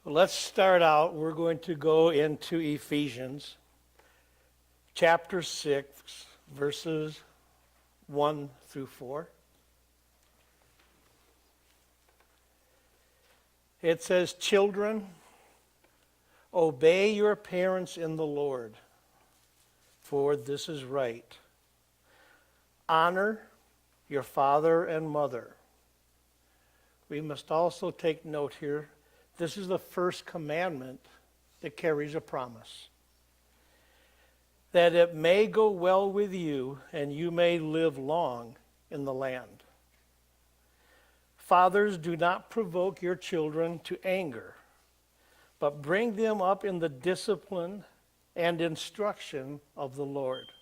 Let's start out. We're going to go into Ephesians chapter 6, verses 1 through 4. It says, "Children, obey your parents in the Lord, for this is right. Honor your father and mother." We must also take note here, this is the first commandment that carries a promise. "That it may go well with you and you may live long in the land. Fathers, do not provoke your children to anger, but bring them up in the discipline and instruction of the Lord."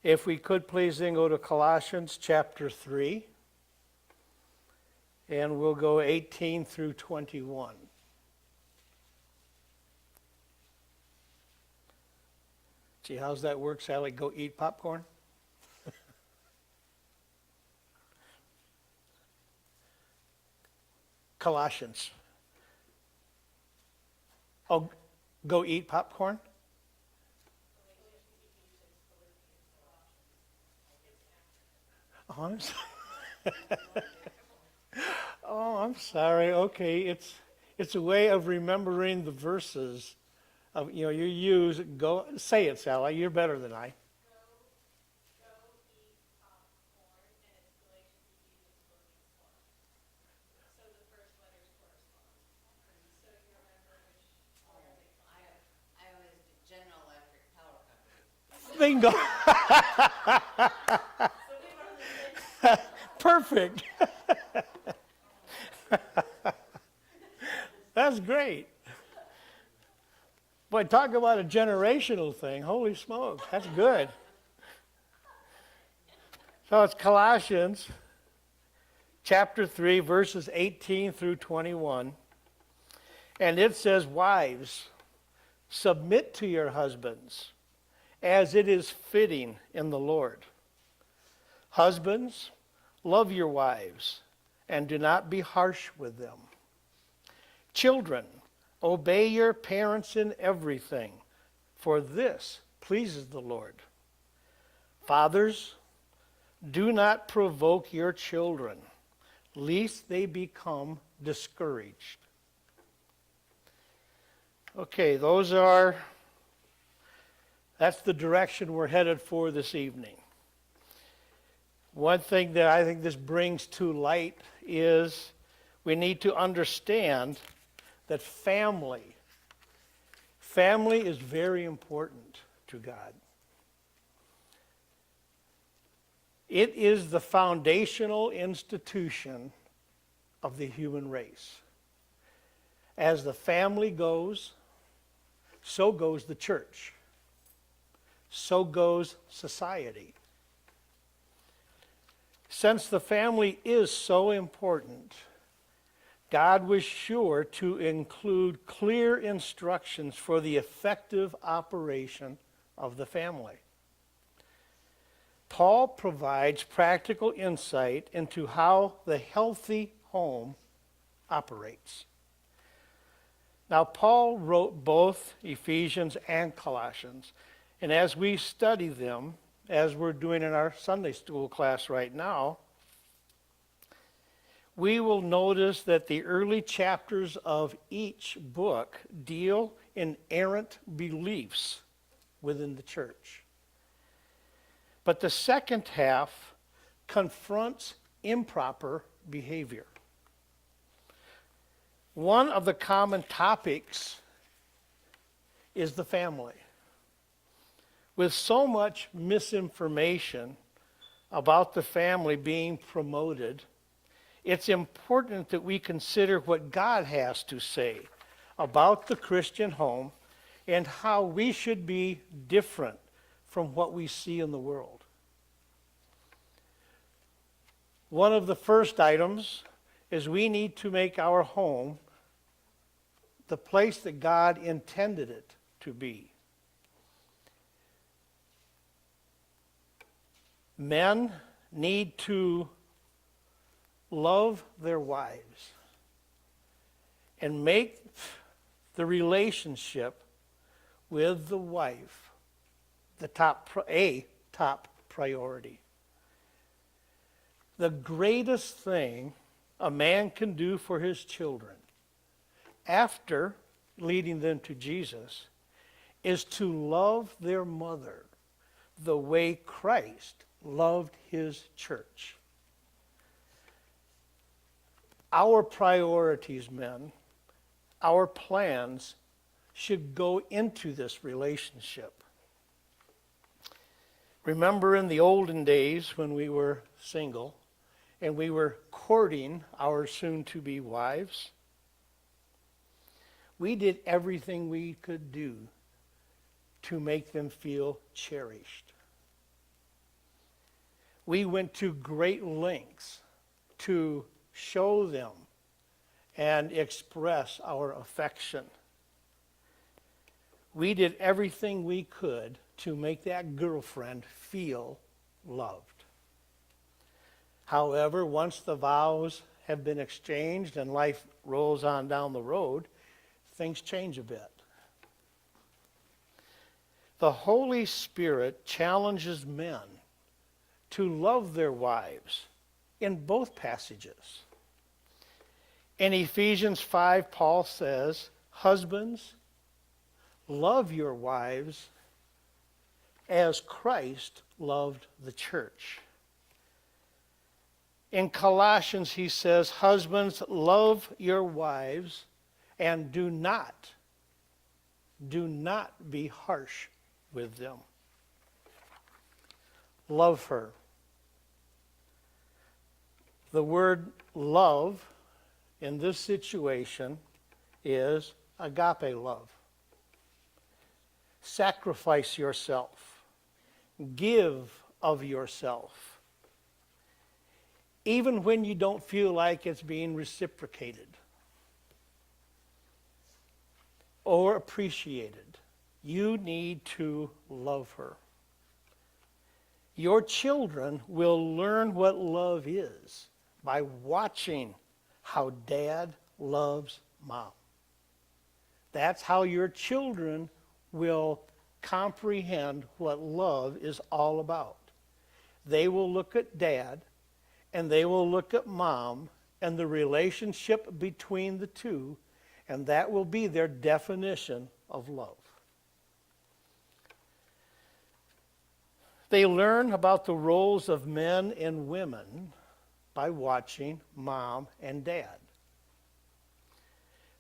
If we could please then go to Colossians chapter 3, and we'll go 18 through 21. See, how's that work, Sally? Go eat popcorn? Colossians. Oh, go eat popcorn? Oh, I'm sorry. Okay, it's a way of remembering the verses. You use go. Say it, Sally. You're better than I. Bingo. Perfect. That's great. Boy, talk about a generational thing. Holy smokes, that's good. So it's Colossians chapter 3, verses 18 through 21. And it says, "Wives, submit to your husbands, as it is fitting in the Lord. Husbands, love your wives, and do not be harsh with them. Children, obey your parents in everything, for this pleases the Lord. Fathers, do not provoke your children, lest they become discouraged." Okay, that's the direction we're headed for this evening. One thing that I think this brings to light is we need to understand that family is very important to God. It is the foundational institution of the human race. As the family goes, so goes the church. So goes society. Since the family is so important, God was sure to include clear instructions for the effective operation of the family. Paul provides practical insight into how the healthy home operates. Now, Paul wrote both Ephesians and Colossians, and as we study them, as we're doing in our Sunday school class right now, we will notice that the early chapters of each book deal in errant beliefs within the church. But the second half confronts improper behavior. One of the common topics is the family. With so much misinformation about the family being promoted, it's important that we consider what God has to say about the Christian home and how we should be different from what we see in the world. One of the first items is we need to make our home the place that God intended it to be. Men need to love their wives and make the relationship with the wife the top priority. The greatest thing a man can do for his children after leading them to Jesus is to love their mother the way Christ loved his church. Our priorities, men, our plans should go into this relationship. Remember in the olden days when we were single and we were courting our soon-to-be wives? We did everything we could do to make them feel cherished. We went to great lengths to show them and express our affection. We did everything we could to make that girlfriend feel loved. However, once the vows have been exchanged and life rolls on down the road, things change a bit. The Holy Spirit challenges men to love their wives in both passages. In Ephesians 5, Paul says, "Husbands, love your wives as Christ loved the church." In Colossians, he says, "Husbands, love your wives and do not be harsh with them." Love her. The word love in this situation is agape love. Sacrifice yourself. Give of yourself. Even when you don't feel like it's being reciprocated or appreciated, you need to love her. Your children will learn what love is by watching how dad loves mom. That's how your children will comprehend what love is all about. They will look at dad and they will look at mom and the relationship between the two, and that will be their definition of love. They learn about the roles of men and women by watching mom and dad.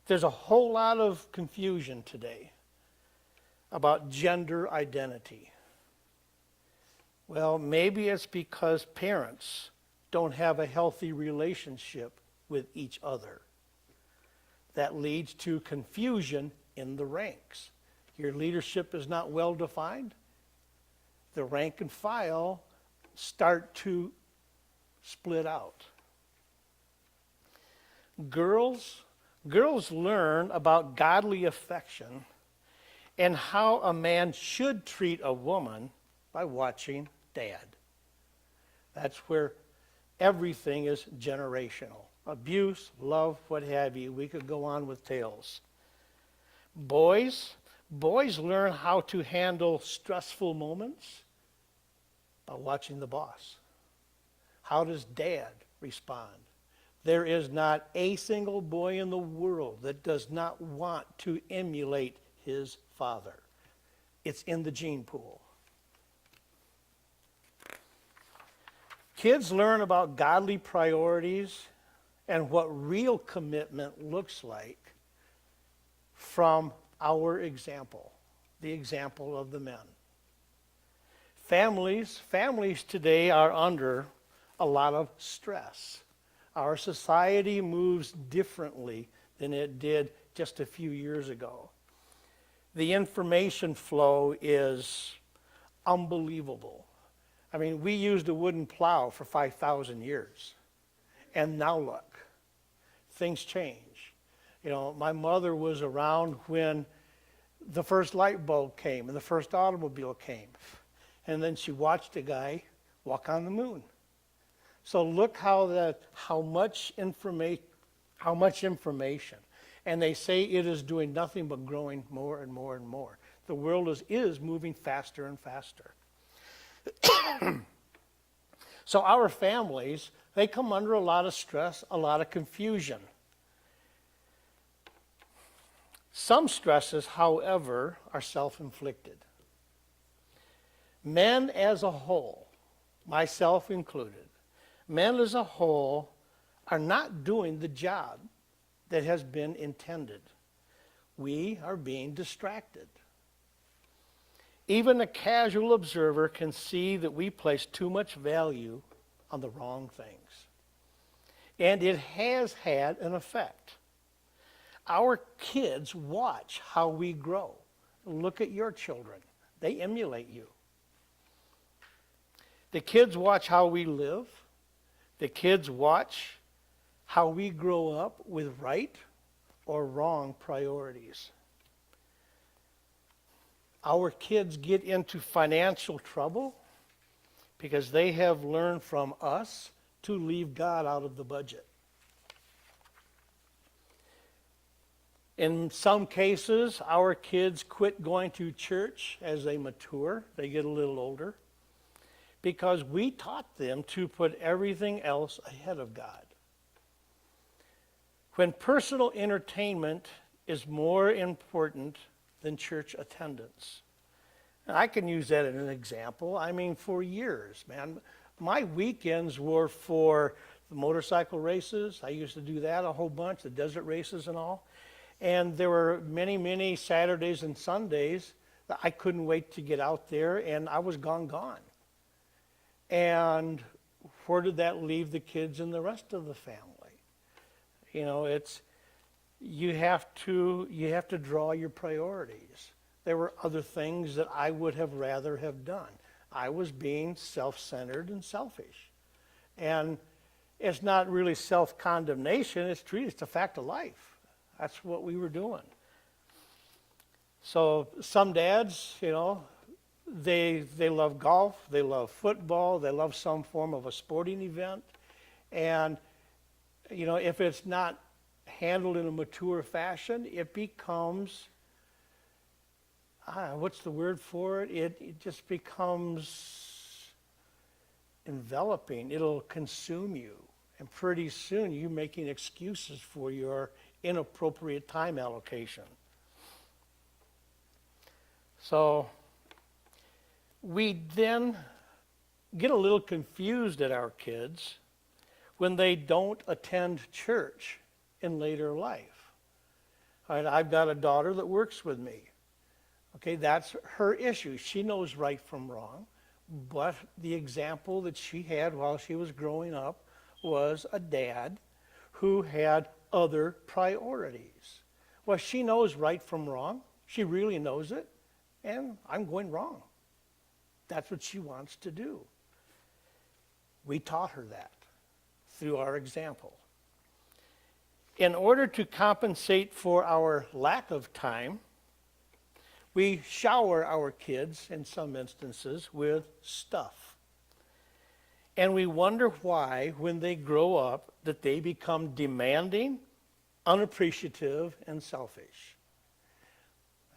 There's a whole lot of confusion today about gender identity. Well, maybe it's because parents don't have a healthy relationship with each other. That leads to confusion in the ranks. Your leadership is not well defined. The rank and file start to split out. Girls learn about godly affection and how a man should treat a woman by watching dad. That's where everything is generational. Abuse, love, what have you. We could go on with tales. Boys learn how to handle stressful moments by watching the boss. How does dad respond? There is not a single boy in the world that does not want to emulate his father. It's in the gene pool. Kids learn about godly priorities and what real commitment looks like from our example, the example of the men. Families today are under a lot of stress. Our society moves differently than it did just a few years ago. The information flow is unbelievable. I mean, we used a wooden plow for 5,000 years. And now look, things change. You know, my mother was around when the first light bulb came and the first automobile came. And then she watched a guy walk on the moon. So look how much information And they say it is doing nothing but growing more and more and more. The world is moving faster and faster. So our families, they come under a lot of stress, a lot of confusion. Some stresses, however, are self-inflicted. Men as a whole, myself included, men as a whole are not doing the job that has been intended. We are being distracted. Even a casual observer can see that we place too much value on the wrong things. And it has had an effect. Our kids watch how we grow. Look at your children. They emulate you. The kids watch how we live. The kids watch how we grow up with right or wrong priorities. Our kids get into financial trouble because they have learned from us to leave God out of the budget. In some cases, our kids quit going to church as they mature, they get a little older, because we taught them to put everything else ahead of God. When personal entertainment is more important than church attendance. And I can use that as an example. I mean, for years, man, my weekends were for the motorcycle races. I used to do that a whole bunch, the desert races and all. And there were many, many Saturdays and Sundays that I couldn't wait to get out there, and I was gone. And where did that leave the kids and the rest of the family? You know, you have to draw your priorities. There were other things that I would have rather have done. I was being self-centered and selfish. And it's not really self-condemnation, it's a fact of life. That's what we were doing. So some dads, you know, they love golf, they love football, they love some form of a sporting event. And, you know, if it's not handled in a mature fashion, it becomes, what's the word for it? It just becomes enveloping. It'll consume you. And pretty soon you're making excuses for your inappropriate time allocation. So we then get a little confused at our kids when they don't attend church in later life. All right, I've got a daughter that works with me. Okay, that's her issue. She knows right from wrong, but the example that she had while she was growing up was a dad who had other priorities. Well, she knows right from wrong. She really knows it, and I'm going wrong. That's what she wants to do. We taught her that through our example. In order to compensate for our lack of time, we shower our kids, in some instances, with stuff. And we wonder why, when they grow up, that they become demanding, unappreciative, and selfish.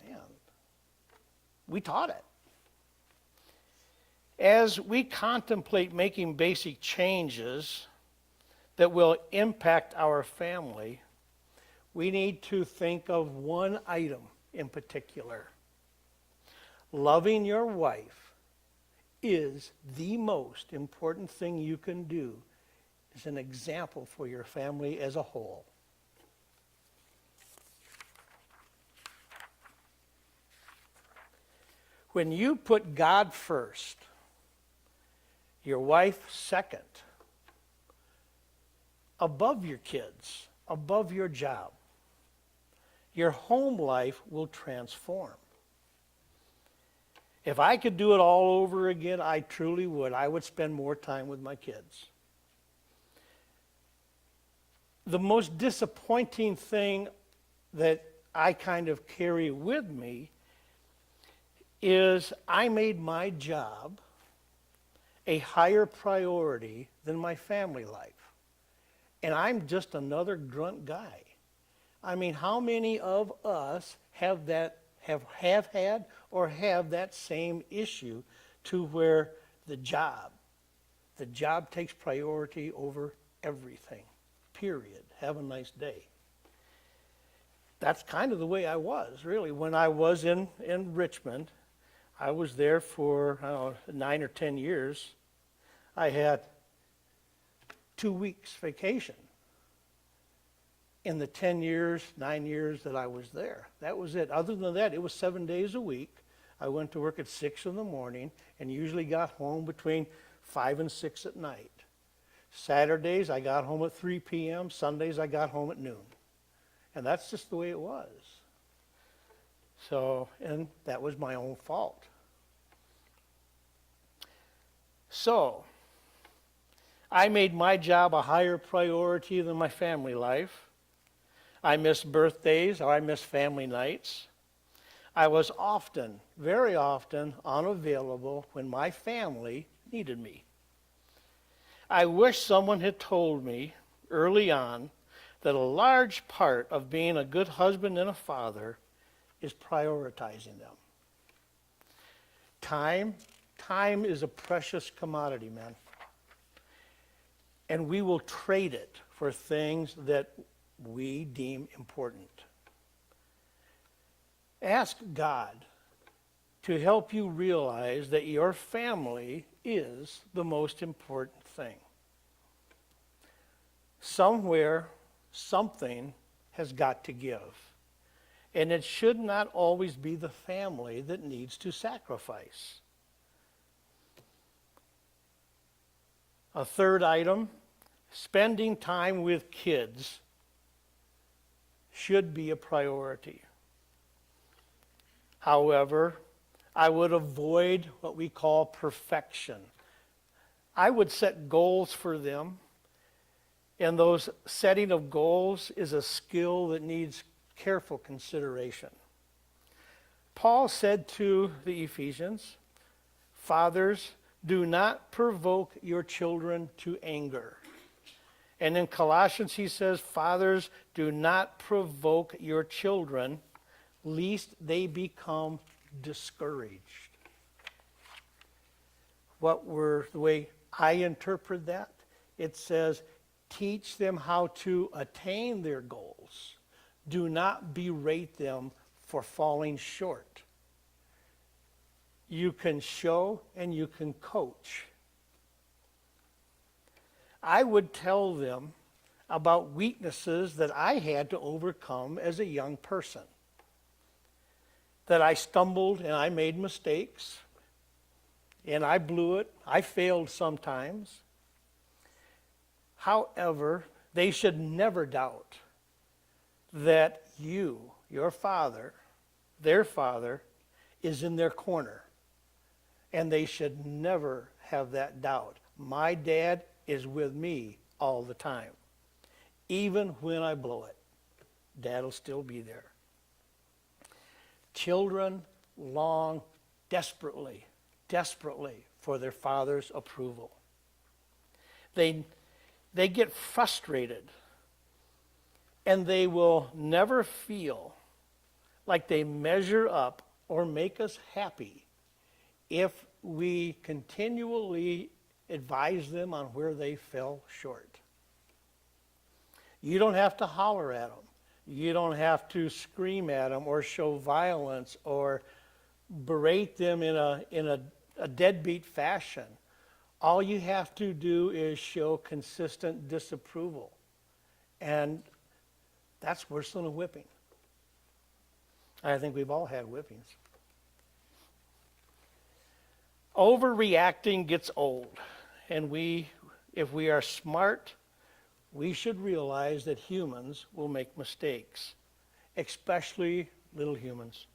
Man, we taught it. As we contemplate making basic changes that will impact our family, we need to think of one item in particular. Loving your wife is the most important thing you can do as an example for your family as a whole. When you put God first, your wife second, above your kids, above your job, your home life will transform. If I could do it all over again, I truly would. I would spend more time with my kids. The most disappointing thing that I kind of carry with me is I made my job a higher priority than my family life. And I'm just another grunt guy. I mean, how many of us have had or have that same issue to where the job takes priority over everything, period. Have a nice day. That's kind of the way I was, really. When I was in Richmond, I was there for, I don't know, 9 or 10 years. I had 2 weeks vacation in the 10 years, 9 years that I was there. That was it. Other than that, it was 7 days a week. I went to work at 6 in the morning and usually got home between 5 and 6 at night. Saturdays, I got home at 3 p.m. Sundays, I got home at noon. And that's just the way it was. So, and that was my own fault. So, I made my job a higher priority than my family life. I missed birthdays or I missed family nights. I was often, very often, unavailable when my family needed me. I wish someone had told me early on that a large part of being a good husband and a father is prioritizing them. Time is a precious commodity, man. And we will trade it for things that we deem important. Ask God to help you realize that your family is the most important thing. Somewhere, something has got to give. And it should not always be the family that needs to sacrifice. A third item, spending time with kids should be a priority. However, I would avoid what we call perfection. I would set goals for them, and those setting of goals is a skill that needs careful consideration. Paul said to the Ephesians, "Fathers, do not provoke your children to anger." And in Colossians he says, "Fathers, do not provoke your children, lest they become discouraged." The way I interpret that, it says, teach them how to attain their goals. Do not berate them for falling short. You can show and you can coach. I would tell them about weaknesses that I had to overcome as a young person. That I stumbled and I made mistakes, and I blew it. I failed sometimes. However, they should never doubt that you, your father, their father, is in their corner. And they should never have that doubt. My dad is with me all the time. Even when I blow it, Dad will still be there. Children long desperately for their father's approval. They get frustrated, and they will never feel like they measure up or make us happy if we continually advise them on where they fell short. You don't have to holler at them. You don't have to scream at them or show violence or berate them in a deadbeat fashion. All you have to do is show consistent disapproval. And that's worse than a whipping. I think we've all had whippings. Overreacting gets old. And if we are smart, we should realize that humans will make mistakes, especially little humans.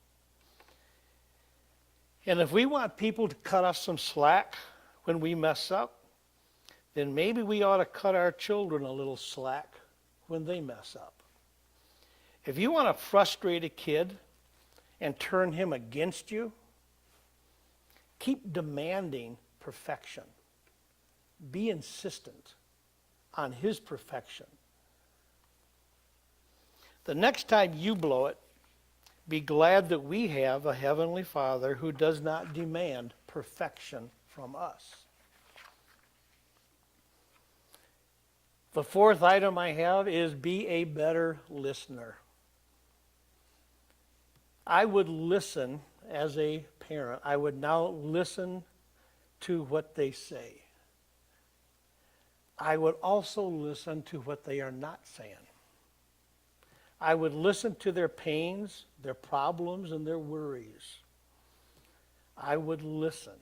And if we want people to cut us some slack when we mess up, then maybe we ought to cut our children a little slack when they mess up. If you want to frustrate a kid and turn him against you, keep demanding perfection. Be insistent on his perfection. The next time you blow it, be glad that we have a Heavenly Father who does not demand perfection from us. The fourth item I have is be a better listener. I would listen as a parent. I would now listen to what they say. I would also listen to what they are not saying. I would listen to their pains, their problems, and their worries. I would listen.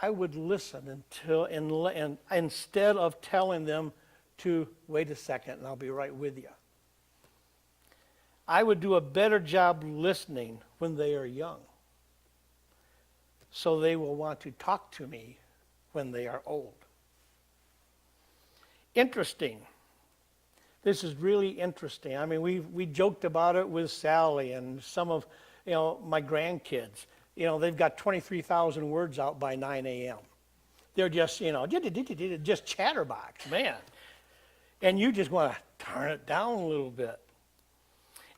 I would listen until, and instead of telling them to wait a second and I'll be right with you. I would do a better job listening when they are young, so they will want to talk to me when they are old. Interesting. This is really interesting. I mean, we joked about it with Sally and some of my grandkids. They've got 23,000 words out by 9 a.m. They're just, just chatterbox, man. And you just want to turn it down a little bit.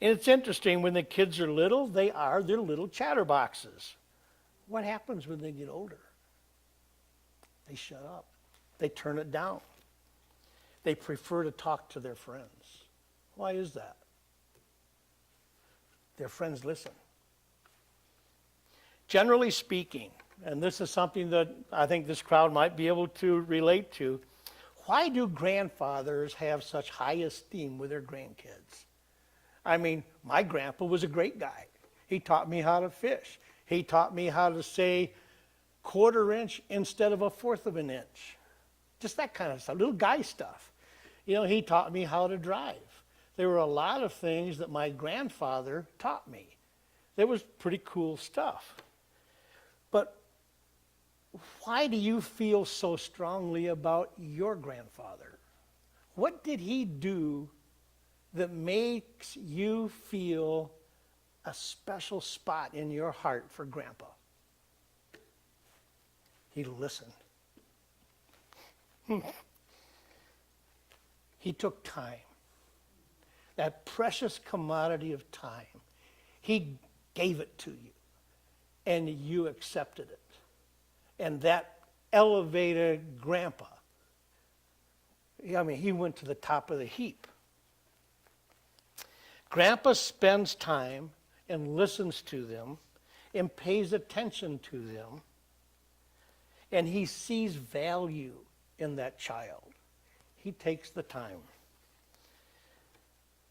And it's interesting, when the kids are little, they're little chatterboxes. What happens when they get older? They shut up. They turn it down. They prefer to talk to their friends. Why is that? Their friends listen. Generally speaking, and this is something that I think this crowd might be able to relate to, why do grandfathers have such high esteem with their grandkids? I mean, my grandpa was a great guy. He taught me how to fish. He taught me how to say 1/4 inch instead of 1/4 of an inch. Just that kind of stuff, little guy stuff. He taught me how to drive. There were a lot of things that my grandfather taught me. It was pretty cool stuff. But why do you feel so strongly about your grandfather? What did he do that makes you feel a special spot in your heart for Grandpa? He listened. He took time. That precious commodity of time. He gave it to you, and you accepted it. And that elevated Grandpa. He went to the top of the heap. Grandpa spends time and listens to them and pays attention to them, and he sees value in that child. He takes the time.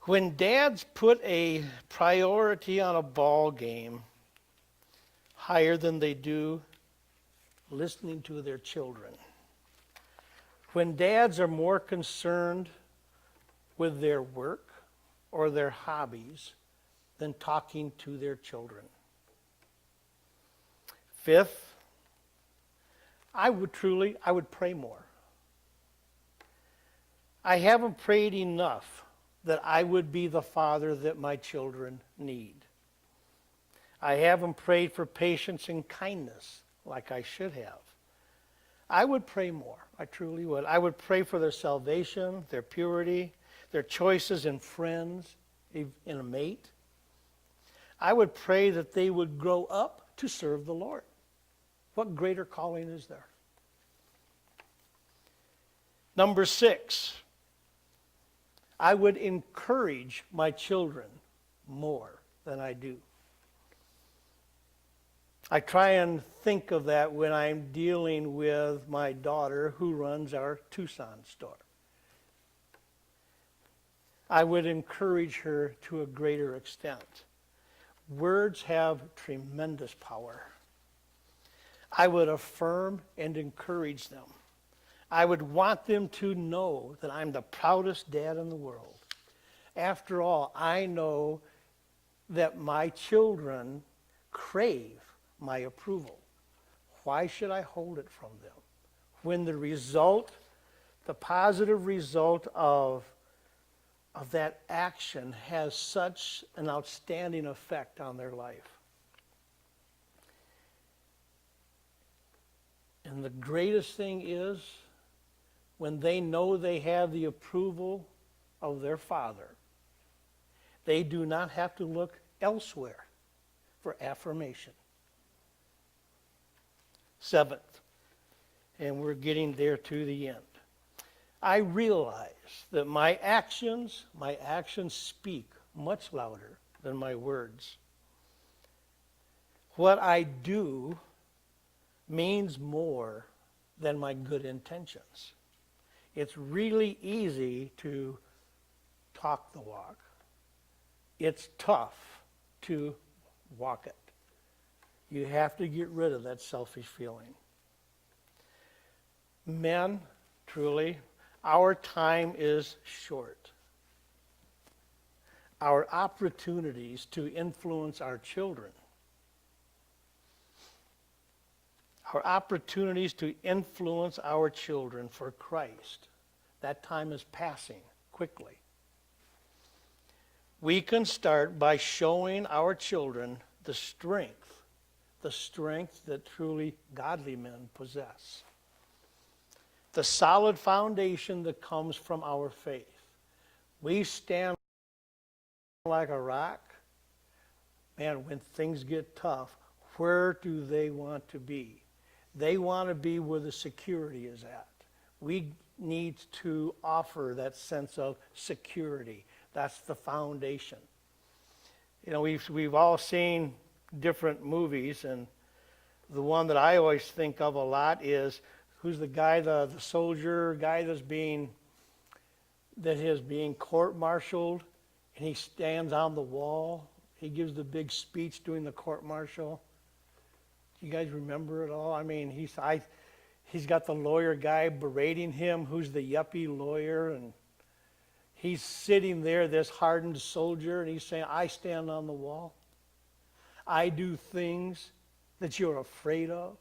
When dads put a priority on a ball game higher than they do listening to their children, when dads are more concerned with their work or their hobbies than talking to their children. Fifth, I would pray more. I haven't prayed enough that I would be the father that my children need. I haven't prayed for patience and kindness like I should have. I would pray more. I truly would. I would pray for their salvation, their purity, their choices in friends, in a mate. I would pray that they would grow up to serve the Lord. What greater calling is there? Number 6, I would encourage my children more than I do. I try and think of that when I'm dealing with my daughter who runs our Tucson store. I would encourage her to a greater extent. Words have tremendous power. I would affirm and encourage them. I would want them to know that I'm the proudest dad in the world. After all, I know that my children crave my approval. Why should I hold it from them? When the positive result of that action has such an outstanding effect on their life. And the greatest thing is when they know they have the approval of their father, They do not have to look elsewhere for affirmation. Seventh, and we're getting there to the end. I realize that my actions speak much louder than my words. What I do means more than my good intentions. It's really easy to talk the walk. It's tough to walk it. You have to get rid of that selfish feeling. Men, truly, our time is short. Our opportunities to influence our children, our opportunities to influence our children for Christ, that time is passing quickly. We can start by showing our children the strength that truly godly men possess. The solid foundation that comes from our faith. We stand like a rock. Man, when things get tough, where do they want to be? They want to be where the security is at. We need to offer that sense of security. That's the foundation. You know, we've all seen different movies, and the one that I always think of a lot is, who's the guy, the soldier guy that is being court-martialed, and he stands on the wall. He gives the big speech during the court-martial. You guys remember it all? I mean, he's got the lawyer guy berating him, who's the yuppie lawyer, and he's sitting there, this hardened soldier, and he's saying, I stand on the wall. I do things that you're afraid of.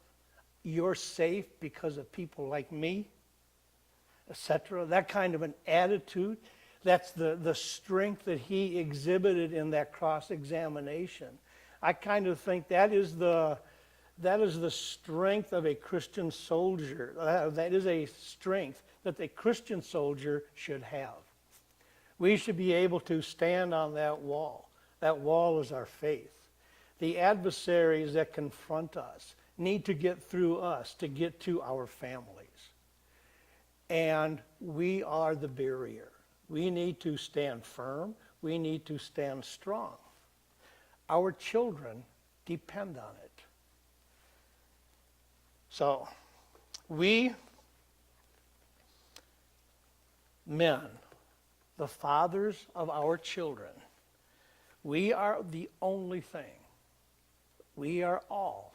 You're safe because of people like me, etc. That kind of an attitude, that's the strength that he exhibited in that cross-examination. I kind of think that is the strength of a Christian soldier. That is a strength that the Christian soldier should have. We should be able to stand on that wall. That wall is our faith. The adversaries that confront us need to get through us to get to our families. And we are the barrier. We need to stand firm. We need to stand strong. Our children depend on it. So, we men, the fathers of our children, we are the only thing, we are all,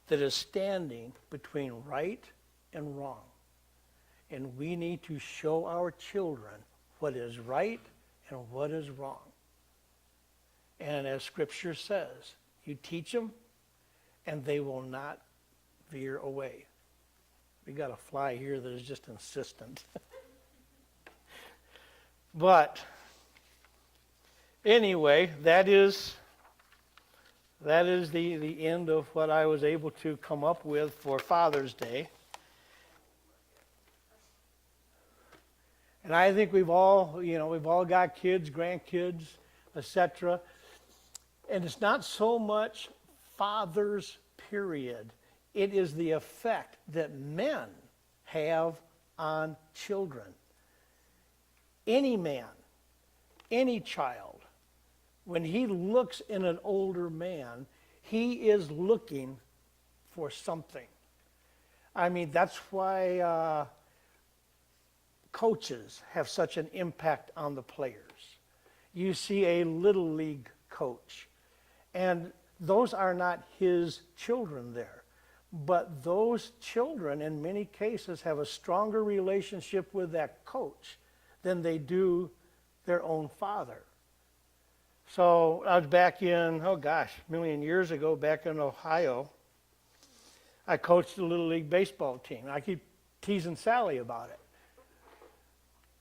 that is standing between right and wrong. And we need to show our children what is right and what is wrong. And as Scripture says, you teach them and they will not veer away. We got a fly here that is just insistent. But anyway, that is the end of what I was able to come up with for Father's Day. And I think we've all got kids, grandkids, etc. And it's not so much fathers, period. It is the effect that men have on children. Any man, any child, when he looks in an older man, he is looking for something. I mean, that's why coaches have such an impact on the players. You see a little league coach, and those are not his children there. But those children, in many cases, have a stronger relationship with that coach than they do their own father. So I was back in, a million years ago, back in Ohio. I coached a little league baseball team. I keep teasing Sally about it.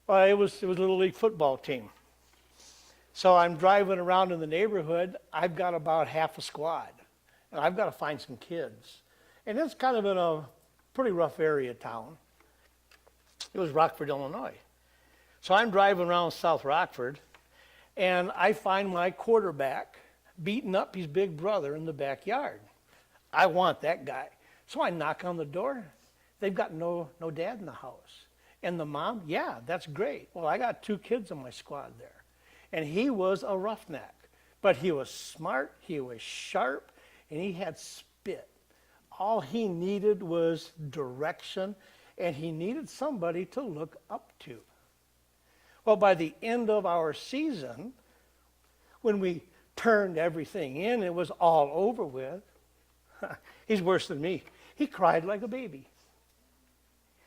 Well, it was a little league football team. So I'm driving around in the neighborhood. I've got about half a squad, and I've got to find some kids. And it's kind of in a pretty rough area town. It was Rockford, Illinois. So I'm driving around South Rockford, And I find my quarterback beating up his big brother in the backyard. I want that guy. So I knock on the door. They've got no dad in the house. And the mom, yeah, that's great. Well, I got 2 kids in my squad there. And he was a roughneck. But he was smart, he was sharp, and he had spit. All he needed was direction, and he needed somebody to look up to. Well, by the end of our season, when we turned everything in, it was all over with. He's worse than me. He cried like a baby.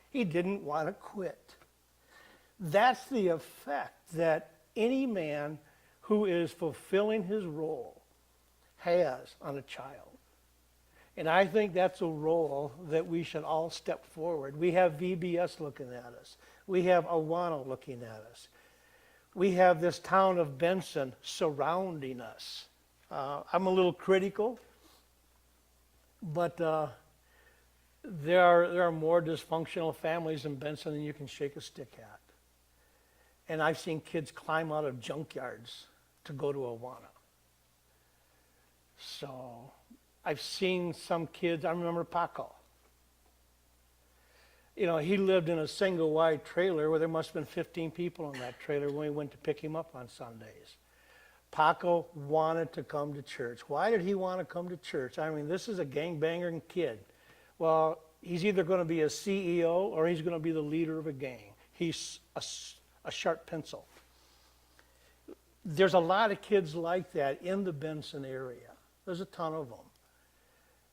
He didn't want to quit. That's the effect that any man who is fulfilling his role has on a child. And I think that's a role that we should all step forward. We have VBS looking at us. We have Awana looking at us. We have this town of Benson surrounding us. I'm a little critical, but there are more dysfunctional families in Benson than you can shake a stick at. And I've seen kids climb out of junkyards to go to Awana. So I've seen some kids, I remember Paco. You know, he lived in a single wide trailer where there must have been 15 people in that trailer when we went to pick him up on Sundays. Paco wanted to come to church. Why did he want to come to church? I mean, this is a gangbanger kid. Well, he's either going to be a CEO or he's going to be the leader of a gang. He's a sharp pencil. There's a lot of kids like that in the Benson area. There's a ton of them.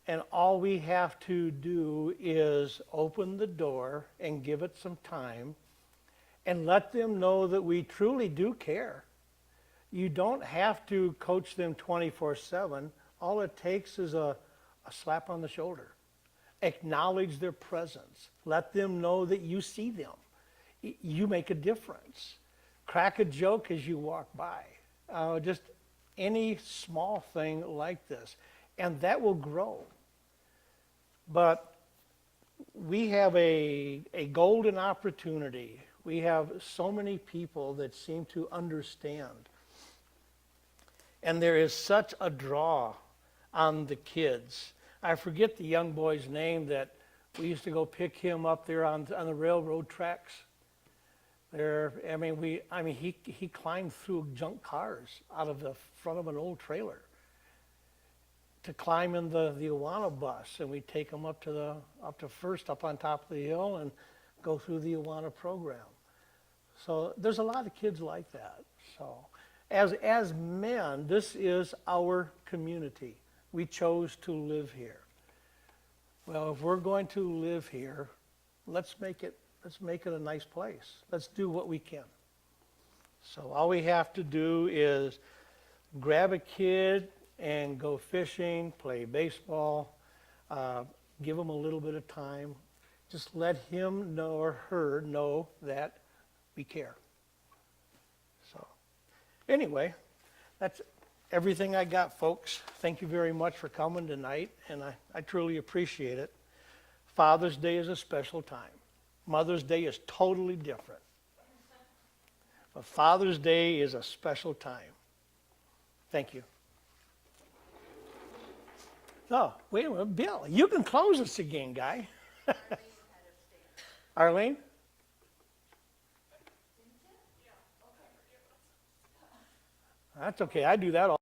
And all we have to do is open the door and give it some time and let them know that we truly do care. You don't have to coach them 24/7. All it takes is a slap on the shoulder. Acknowledge their presence. Let them know that you see them. You make a difference. Crack a joke as you walk by. Just any small thing like this. And that will grow. But we have a golden opportunity. We have so many people that seem to understand. And there is such a draw on the kids. I forget the young boy's name that we used to go pick him up there on the railroad tracks. He climbed through junk cars out of the front of an old trailer to climb in the Awana bus, and we take him up to First, up on top of the hill, and go through the Awana program. So there's a lot of kids like that. So as men, this is our community. We chose to live here. Well, if we're going to live here, let's make it a nice place. Let's do what we can. So all we have to do is grab a kid and go fishing, play baseball, give them a little bit of time. Just let him know or her know that we care. So anyway, that's everything I got, folks. Thank you very much for coming tonight, and I truly appreciate it. Father's Day is a special time. Mother's Day is totally different. But Father's Day is a special time. Thank you. Oh, wait a minute. Bill, you can close us again, guy. Arlene? That's okay. I do that all